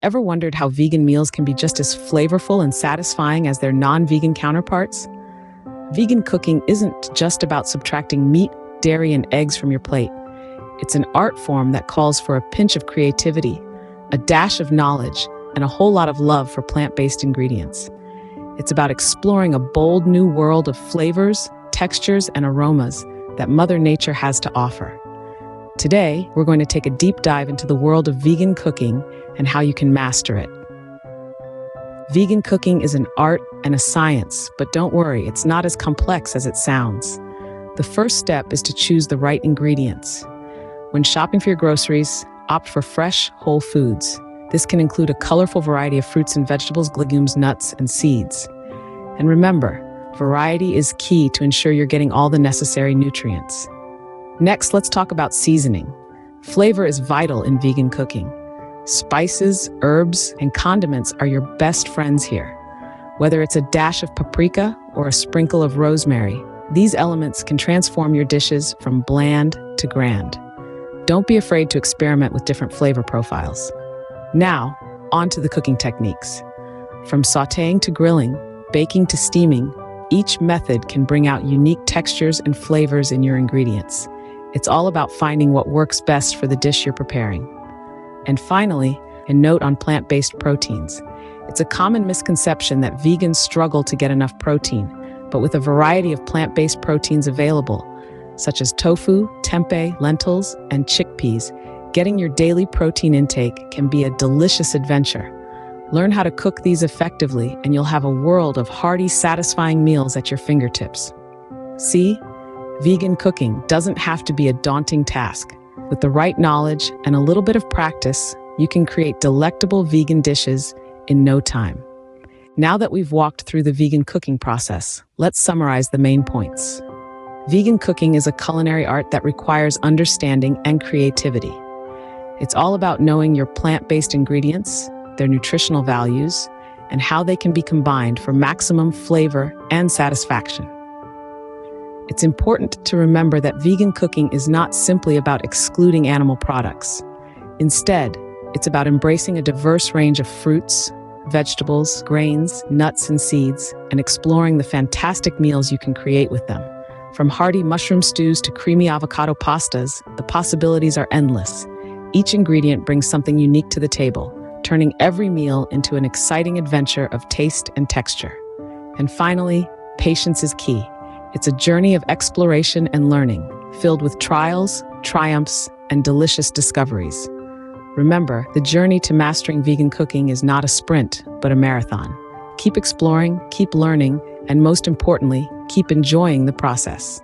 Ever wondered how vegan meals can be just as flavorful and satisfying as their non-vegan counterparts? Vegan cooking isn't just about subtracting meat, dairy, and eggs from your plate. It's an art form that calls for a pinch of creativity, a dash of knowledge, and a whole lot of love for plant-based ingredients. It's about exploring a bold new world of flavors, textures, and aromas that Mother Nature has to offer. Today, we're going to take a deep dive into the world of vegan cooking and how you can master it. Vegan cooking is an art and a science, but don't worry, it's not as complex as it sounds. The first step is to choose the right ingredients. When shopping for your groceries, opt for fresh, whole foods. This can include a colorful variety of fruits and vegetables, legumes, nuts, and seeds. And remember, variety is key to ensure you're getting all the necessary nutrients. Next, let's talk about seasoning. Flavor is vital in vegan cooking. Spices, herbs, and condiments are your best friends here. Whether it's a dash of paprika or a sprinkle of rosemary, these elements can transform your dishes from bland to grand. Don't be afraid to experiment with different flavor profiles. Now, on to the cooking techniques. From sautéing to grilling, baking to steaming, each method can bring out unique textures and flavors in your ingredients. It's all about finding what works best for the dish you're preparing. And finally, a note on plant-based proteins. It's a common misconception that vegans struggle to get enough protein, but with a variety of plant-based proteins available, such as tofu, tempeh, lentils, and chickpeas, getting your daily protein intake can be a delicious adventure. Learn how to cook these effectively, and you'll have a world of hearty, satisfying meals at your fingertips. See? Vegan cooking doesn't have to be a daunting task. With the right knowledge and a little bit of practice, you can create delectable vegan dishes in no time. Now that we've walked through the vegan cooking process, let's summarize the main points. Vegan cooking is a culinary art that requires understanding and creativity. It's all about knowing your plant-based ingredients, their nutritional values, and how they can be combined for maximum flavor and satisfaction. It's important to remember that vegan cooking is not simply about excluding animal products. Instead, it's about embracing a diverse range of fruits, vegetables, grains, nuts, and seeds, and exploring the fantastic meals you can create with them. From hearty mushroom stews to creamy avocado pastas, the possibilities are endless. Each ingredient brings something unique to the table, turning every meal into an exciting adventure of taste and texture. And finally, patience is key. It's a journey of exploration and learning, filled with trials, triumphs, and delicious discoveries. Remember, the journey to mastering vegan cooking is not a sprint, but a marathon. Keep exploring, keep learning, and most importantly, keep enjoying the process.